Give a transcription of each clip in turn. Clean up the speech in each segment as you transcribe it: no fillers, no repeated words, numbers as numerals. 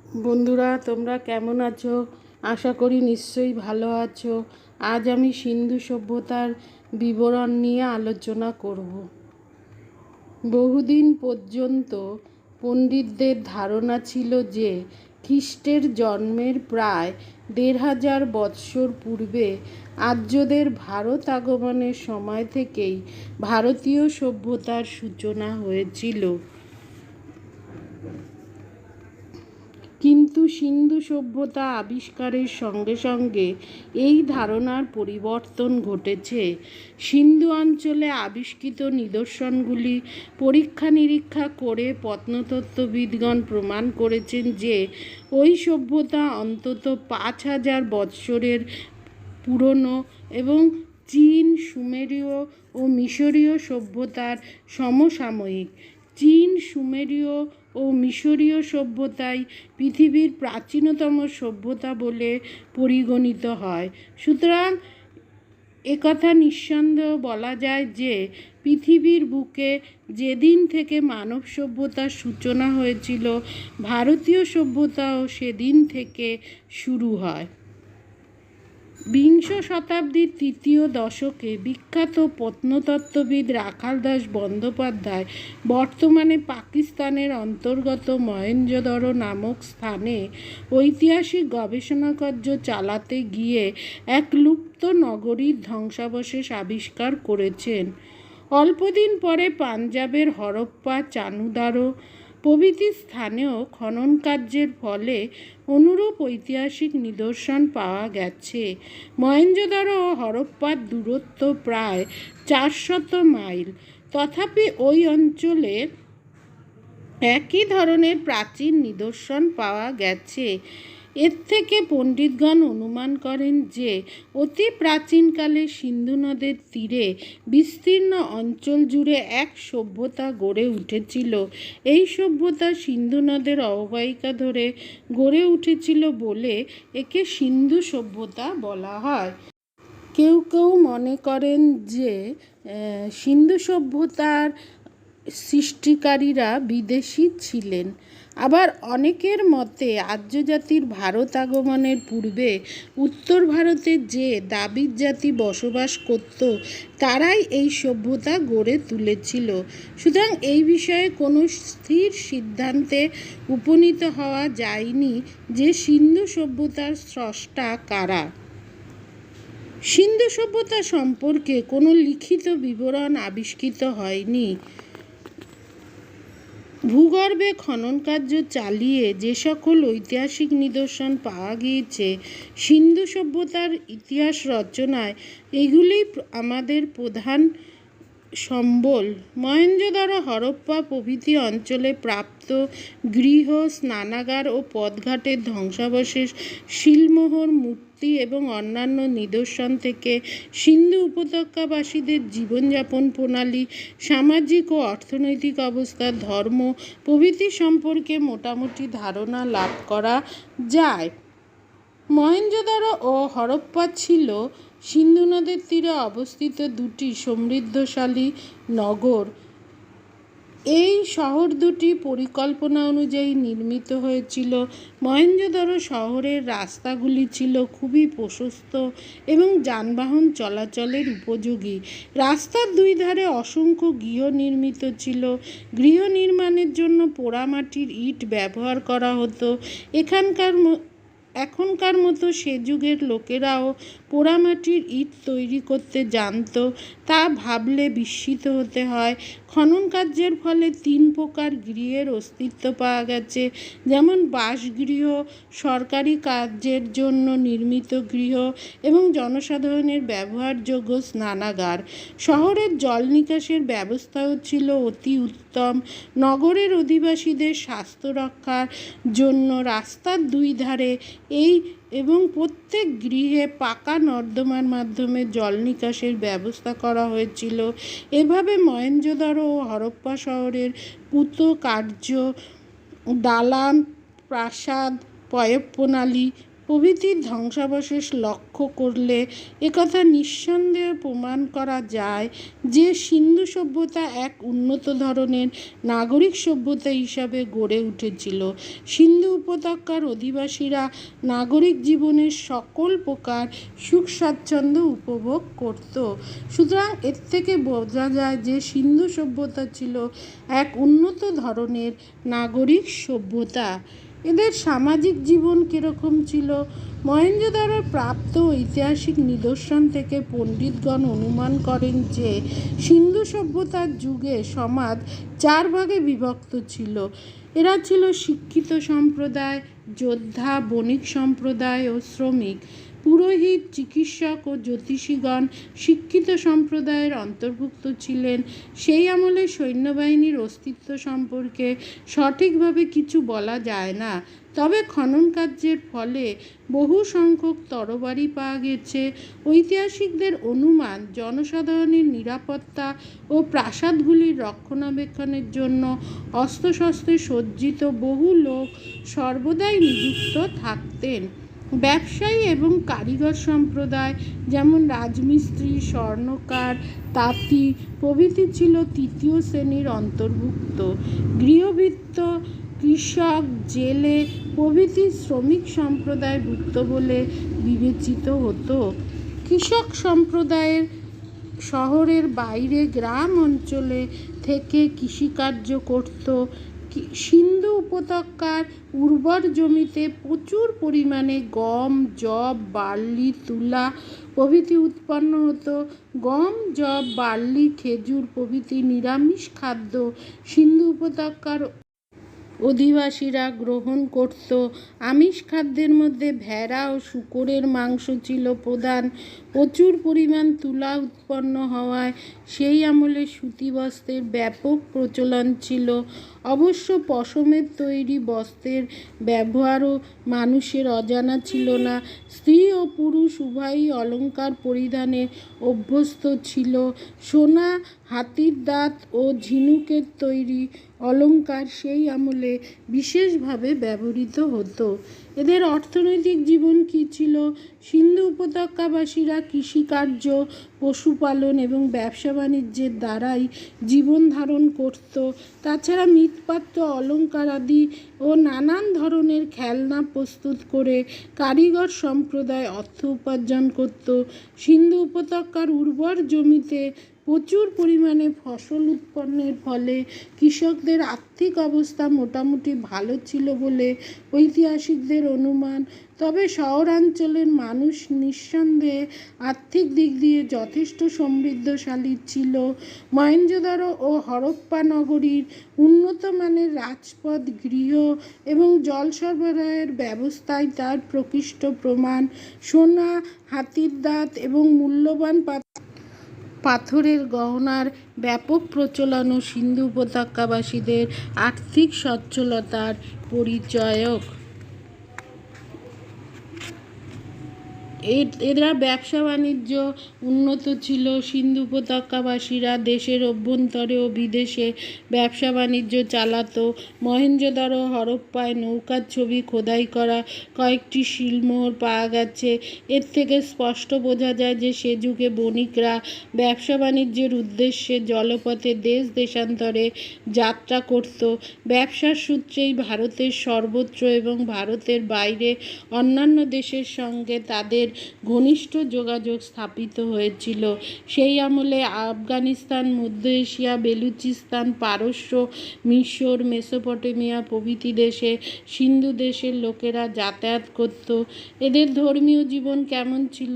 বন্ধুরা, তোমরা কেমন আছো? আশা করি নিশ্চয়ই ভালো আছো। আজ আমি সিন্ধু সভ্যতার বিবরণ নিয়ে আলোচনা করব। বহুদিন পর্যন্ত পণ্ডিতদের ধারণা ছিল যে খ্রিস্টের জন্মের প্রায় ১৫০০ বৎসর পূর্বে আর্যদের ভারত আগমনের সময় থেকেই ভারতীয় সভ্যতার সূচনা হয়েছিল। কিন্তু সিন্ধু সভ্যতা আবিষ্কারের সঙ্গে সঙ্গে এই ধারণার পরিবর্তন ঘটেছে। সিন্ধু অঞ্চলে আবিষ্কৃত নিদর্শনগুলি পরীক্ষা নিরীক্ষা করে প্রত্নতত্ত্ববিদগণ প্রমাণ করেছেন যে ওই সভ্যতা অন্তত ৫০০০ বৎসরের পুরনো এবং চীন, সুমেরীয় ও মিশরীয় সভ্যতার সমসাময়িক। চীন, সুমেরীয় ও মিশরীয় সভ্যতাই পৃথিবীর প্রাচীনতম সভ্যতা বলে পরিগণিত হয়। সুতরাং একথা নিঃসন্দেহ বলা যায় যে পৃথিবীর বুকে যেদিন থেকে মানব সভ্যতার সূচনা হয়েছিল, ভারতীয় সভ্যতাও সেদিন থেকে শুরু হয়। বিংশ শতাব্দীর তৃতীয় দশকে বিখ্যাত প্রত্নতত্ত্ববিদ রাখাল দাস বন্দ্যোপাধ্যায় বর্তমানে পাকিস্তানের অন্তর্গত মহেঞ্জোদড়ো নামক স্থানে ঐতিহাসিক গবেষণাকার্য চালাতে গিয়ে এক লুপ্ত নগরীর ধ্বংসাবশেষ আবিষ্কার করেছেন। অল্পদিন পরে পাঞ্জাবের হরপ্পা, চানুদারো প্রভৃতি স্থানেও খনন কার্যের ফলে অনুরূপ ঐতিহাসিক নিদর্শন পাওয়া গেছে। মহেঞ্জোদড়ো ও হরপ্পার দূরত্ব প্রায় ৪০০ মাইল। তথাপি ওই অঞ্চলে একই ধরনের প্রাচীন নিদর্শন পাওয়া গেছে। এর থেকে পণ্ডিতগণ অনুমান করেন যে অতি প্রাচীনকালে সিন্ধু নদের তীরে বিস্তীর্ণ অঞ্চল জুড়ে এক সভ্যতা গড়ে উঠেছিল। এই সভ্যতা সিন্ধু নদের অববাহিকা ধরে গড়ে উঠেছিল বলে একে সিন্ধু সভ্যতা বলা হয়। কেউ কেউ মনে করেন যে সিন্ধু সভ্যতার সৃষ্টিকারীরা বিদেশি ছিলেন। আবার অনেকের মতে আর্য জাতির ভারত আগমনের পূর্বে উত্তর ভারতে যে দ্রাবিড় জাতি বসবাস করত তারাই এই সভ্যতা গড়ে তুলেছিল। সুতরাং এই বিষয়ে কোনো স্থির সিদ্ধান্তে উপনীত হওয়া যায়নি যে সিন্ধু সভ্যতার স্রষ্টা কারা। সিন্ধু সভ্যতা সম্পর্কে কোনো লিখিত বিবরণ আবিষ্কৃত হয়নি। ভূগর্ভে খননকার্য চালিয়ে যে সকল ঐতিহাসিক নিদর্শন পাওয়া গিয়েছে সিন্ধু সভ্যতার ইতিহাস রচনায়, এগুলি আমাদের প্রধান সম্বল। মহেঞ্জোদড়ো, হরপ্পা প্রভৃতি অঞ্চলে প্রাপ্ত গৃহ, স্নানাগার ও পথঘাটের ধ্বংসাবশেষ, শিলমোহর, মূর্তি এবং অন্যান্য নিদর্শন থেকে সিন্ধু উপত্যকাবাসীদের জীবনযাপন প্রণালী, সামাজিক ও অর্থনৈতিক অবস্থা, ধর্ম প্রভৃতি সম্পর্কে মোটামুটি ধারণা লাভ করা যায়। মহেঞ্জোদড়ো ও হরপ্পা ছিল সিন্ধু নদের তীরে অবস্থিত দুটি সমৃদ্ধশালী নগর। এই শহর দুটি পরিকল্পনা অনুযায়ী নির্মিত হয়েছিল। মহেঞ্জোদড়ো শহরের রাস্তাগুলি ছিল খুবই প্রশস্ত এবং যানবাহন চলাচলের উপযোগী। রাস্তার দুই ধারে অসংখ্য গৃহ নির্মিত ছিল। গৃহ নির্মাণের জন্য পোড়ামাটির ইট ব্যবহার করা হতো। এখনকার মতো সে যুগের লোকেরাও পোড়ামাটির ইট তৈরি করতে জানত, তা ভাবলে বিস্মিত হতে হয়। খনন কার্যের ফলে ৩ প্রকার গৃহের অস্তিত্ব পাওয়া গেছে, যেমন বাসগৃহ, সরকারি কাজের জন্য নির্মিত গৃহ এবং জনসাধারণের ব্যবহারযোগ্য স্নানাগার। শহরের জল নিকাশের ব্যবস্থাও ছিল অতি উত্তম। নগরের অধিবাসীদের স্বাস্থ্য রক্ষার জন্য রাস্তার দুই ধারে এবং প্রত্যেক গৃহে পাকা নর্দমার মাধ্যমে জল নিকাশের ব্যবস্থা করা হয়েছিল। এভাবে মহেঞ্জোদড়ো ও হরপ্পা শহরের পূত কার্য, দালান, প্রাসাদ, পয়োপ্রণালী প্রভৃতির ধ্বংসাবশেষ লক্ষ্য করলে একথা নিঃসন্দেহে প্রমাণ করা যায় যে সিন্ধু সভ্যতা এক উন্নত ধরনের নাগরিক সভ্যতা হিসাবে গড়ে উঠেছিল। সিন্ধু উপত্যকার অধিবাসীরা নাগরিক জীবনের সকল প্রকার সুখ স্বাচ্ছন্দ্য উপভোগ করত। সুতরাং এর থেকে বোঝা যায় যে সিন্ধু সভ্যতা ছিল এক উন্নত ধরনের নাগরিক সভ্যতা। এদের সামাজিক জীবন কীরকম ছিল? মহেঞ্জোদারোর প্রাপ্ত ঐতিহাসিক নিদর্শন থেকে পণ্ডিতগণ অনুমান করেন যে সিন্ধু সভ্যতার যুগে সমাজ 4 ভাগে বিভক্ত ছিল। এরা ছিল শিক্ষিত সম্প্রদায়, যোদ্ধা, বণিক সম্প্রদায় ও শ্রমিক। পুরোহিত, চিকিৎসক ও জ্যোতিষীগণ শিক্ষিত সম্প্রদায়ের অন্তর্ভুক্ত ছিলেন। সেই আমলে সৈন্যবাহিনীর অস্তিত্ব সম্পর্কে সঠিকভাবে কিছু বলা যায় না, তবে খনন কার্যের ফলে বহু সংখ্যক তরবারি পাওয়া গেছে। ঐতিহাসিকদের অনুমান, জনসাধারণের নিরাপত্তা ও প্রাসাদগুলির রক্ষণাবেক্ষণের জন্য অস্ত্রশস্ত্রে সজ্জিত বহু লোক সর্বদাই নিযুক্ত থাকতেন। ব্যবসায়ী এবং কারিগর সম্প্রদায় যেমন রাজমিস্ত্রি, স্বর্ণকার, তাঁতি প্রভৃতি ছিল তৃতীয় শ্রেণীর অন্তর্ভুক্ত। গৃহভৃত্য, কৃষক, জেলে প্রভৃতি শ্রমিক সম্প্রদায়ভুক্ত বলে বিবেচিত হতো। কৃষক সম্প্রদায়ের শহরের বাইরে গ্রাম অঞ্চলে থেকে কৃষিকার্য করত। সিন্ধু উপত্যকার উর্বর জমিতে প্রচুর পরিমাণে গম, যব, বার্লি, তুলা প্রভৃতি উৎপন্ন হতো। গম, যব, বার্লি, খেজুর প্রভৃতি নিরামিষ খাদ্য সিন্ধু উপত্যকার অধিবাসীরা গ্রহণ করত। আমিষ খাদ্যের মধ্যে ভেড়া ও শূকরের মাংস ছিল প্রধান। প্রচুর পরিমাণ তুলা উৎপন্ন হওয়ায় সেই আমলে সুতি বস্ত্রের ব্যাপক প্রচলন ছিল। অবশ্য পশমের তৈরি বস্ত্রের ব্যবহারও মানুষের অজানা ছিল না। স্ত্রী ও পুরুষ উভয়ই অলঙ্কার পরিধানে অভ্যস্ত ছিল। সোনা, হাতির দাঁত ও ঝিনুকের তৈরি অলঙ্কার সেই আমলে বিশেষভাবে ব্যবহৃত হতো। এদের অর্থনৈতিক জীবন কী ছিল? সিন্ধু উপত্যকাবাসীরা কৃষিকার্য, পশুপালন এবং ব্যবসা বাণিজ্যের দ্বারাই জীবন ধারণ করত। তাছাড়া মৃৎপাত্র, অলঙ্কার আদি ও নানান ধরনের খেলনা প্রস্তুত করে কারিগর সম্প্রদায় অর্থ উপার্জন করত। সিন্ধু উপত্যকার উর্বর জমিতে প্রচুর পরিমাণে ফসল উৎপন্নের ফলে কৃষকদের আর্থিক অবস্থা মোটামুটি ভালো ছিল বলে ঐতিহাসিকদের অনুমান। তবে শহরাঞ্চলের মানুষ নিঃসন্দেহে আর্থিক দিক দিয়ে যথেষ্ট সমৃদ্ধশালী ছিল। মহেঞ্জোদারো ও হরপ্পা নগরীর উন্নত মানের রাজপথ, গৃহ এবং জল সরবরাহের ব্যবস্থাই তার প্রকৃষ্ট প্রমাণ। সোনা, হাতির দাঁত এবং মূল্যবান পাথরের গহনার ব্যাপক প্রচলনও সিন্ধু উপত্যকাবাসীদের আর্থিক সচ্ছলতার পরিচায়ক। এরা ব্যবসা বাণিজ্য উন্নত ছিল। সিন্ধু উপত্যকাবাসীরা দেশের অভ্যন্তরে ও বিদেশে ব্যবসা বাণিজ্য চালাত। মহেঞ্জোদারো, হরপ্পায় নৌকার ছবি খোদাই করা কয়েকটি শিলমোহর পাওয়া গেছে। এর থেকে স্পষ্ট বোঝা যায় যে সে যুগে বণিকরা ব্যবসা বাণিজ্যের উদ্দেশ্যে জলপথে দেশ দেশান্তরে যাত্রা করত। ব্যবসার সূত্রেই ভারতের সর্বত্র এবং ভারতের বাইরে অন্যান্য দেশের সঙ্গে তাদের ঘনিষ্ঠ যোগাযোগ স্থাপিত হয়েছিল। সেই আমলে আফগানিস্তান, মধ্য এশিয়া, বেলুচিস্তান, পারস্য, মিশর, মেসোপটেমিয়া প্রভৃতি দেশে সিন্ধু দেশের লোকেরা যাতায়াত করত। এদের ধর্মীয় জীবন কেমন ছিল?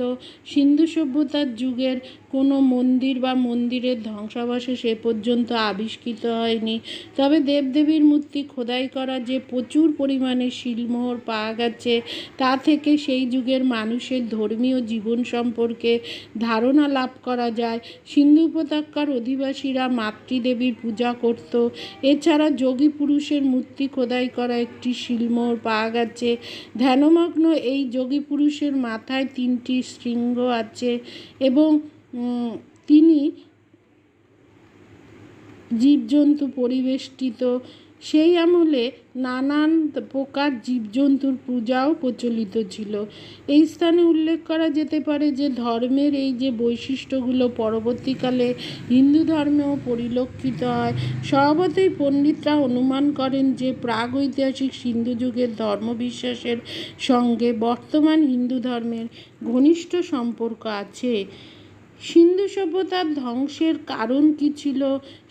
সিন্ধু সভ্যতার যুগের কোনো মন্দির বা মন্দিরের ধ্বংসাবশেষ এ পর্যন্ত আবিষ্কৃত হয়নি। তবে দেবদেবীর মূর্তি খোদাই করা যে প্রচুর পরিমাণে শিলমোহর পাওয়া গেছে, তা থেকে সেই যুগের মানুষের ধর্মীয় জীবন সম্পর্কে ধারণা লাভ করা যায়। সিন্ধু উপত্যকার অধিবাসীরা মাতৃদেবীর পূজা করত। এছাড়া যোগী পুরুষের মূর্তি খোদাই করা একটি শিলমোহর পাওয়া গেছে। ধ্যানমগ্ন এই যোগী পুরুষের মাথায় 3টি শৃঙ্গ আছে এবং তিনি জীবজন্তু পরিবেষ্টিত। সেই আমলে নানান প্রকার জীবজন্তুর পূজাও প্রচলিত ছিল। এই স্থানে উল্লেখ করা যেতে পারে যে ধর্মের এই যে বৈশিষ্ট্যগুলো পরবর্তীকালে হিন্দু ধর্মেও পরিলক্ষিত হয়। স্বভাবতই পণ্ডিতরা অনুমান করেন যে প্রাগৈতিহাসিক সিন্ধু যুগের ধর্মবিশ্বাসের সঙ্গে বর্তমান হিন্দু ধর্মের ঘনিষ্ঠ সম্পর্ক আছে। সিন্ধু সভ্যতার ধ্বংসের কারণ কী ছিল?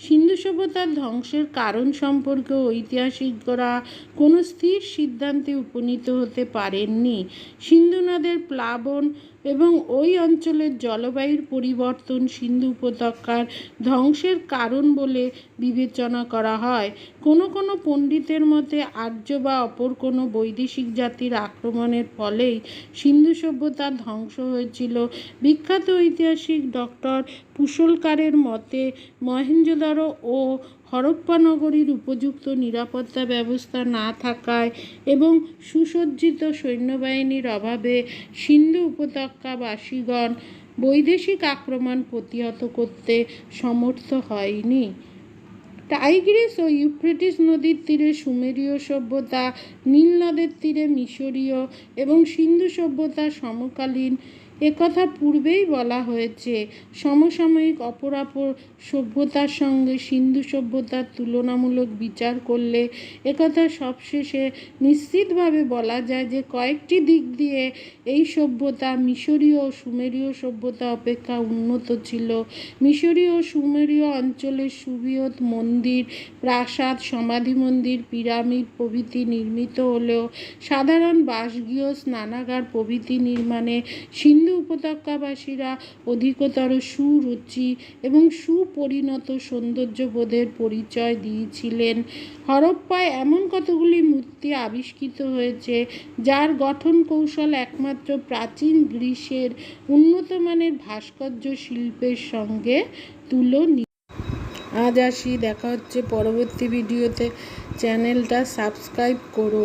সিন্ধু সভ্যতার ধ্বংসের কারণ সম্পর্কে ঐতিহাসিকরা কোনো স্থির সিদ্ধান্তে উপনীত হতে পারেননি। সিন্ধু নদের প্লাবন এবং ওই অঞ্চলের জলবায়ুর পরিবর্তন সিন্ধু উপত্যকার ধ্বংসের কারণ বলে বিবেচনা করা হয়। কোনো কোনো পণ্ডিতের মতে আর্য বা অপর কোনো বৈদেশিক জাতির আক্রমণের ফলেই সিন্ধু সভ্যতার ধ্বংস হয়েছিল। বিখ্যাত ঐতিহাসিক ডক্টর পুশলকারের মতে মহেঞ্জোদারো ও হরপ্পা নগরীর উপযুক্ত নিরাপত্তা ব্যবস্থা না থাকায় এবং সুসজ্জিত সৈন্যবাহিনীর অভাবে সিন্ধু উপত্যকাবাসীগণ বৈদেশিক আক্রমণ প্রতিহত করতে সমর্থ হয়নি। টাইগ্রিস ও ইউফ্রেটিস নদীর তীরে সুমেরীয় সভ্যতা, নীল নদের তীরে মিশরীয় এবং সিন্ধু সভ্যতা সমকালীন একথা পূর্বেই বলা হয়েছে। সমসাময়িক অপরাপর সভ্যতার সঙ্গে সিন্ধু সভ্যতার তুলনামূলক বিচার করলে একথা সবশেষে নিশ্চিতভাবে বলা যায় যে কয়েকটি দিক দিয়ে এই সভ্যতা মিশরীয় ও সুমেরীয় সভ্যতা অপেক্ষা উন্নত ছিল। মিশরীয় ও সুমেরীয় অঞ্চলের সুবৃহৎ মন্দির, প্রাসাদ, সমাধি মন্দির, পিরামিড প্রভৃতি নির্মিত হলেও সাধারণ বাসগৃহ, স্নানাগার প্রভৃতি নির্মাণে সিন্ধু উপত্যকাবাসীরা অধিকতর সুরুচি এবং সুপরিণত সৌন্দর্যবোধের পরিচয় দিয়েছিলেন। হরপ্পায় এমন কতগুলি মূর্তি আবিষ্কৃত হয়েছে যার গঠন কৌশল একমাত্র প্রাচীন গ্রিসের উন্নতমানের ভাস্কর্য শিল্পের সঙ্গে তুলনীয়। আজ আসি, দেখা হচ্ছে পরবর্তী ভিডিওতে। চ্যানেলটা সাবস্ক্রাইব করো।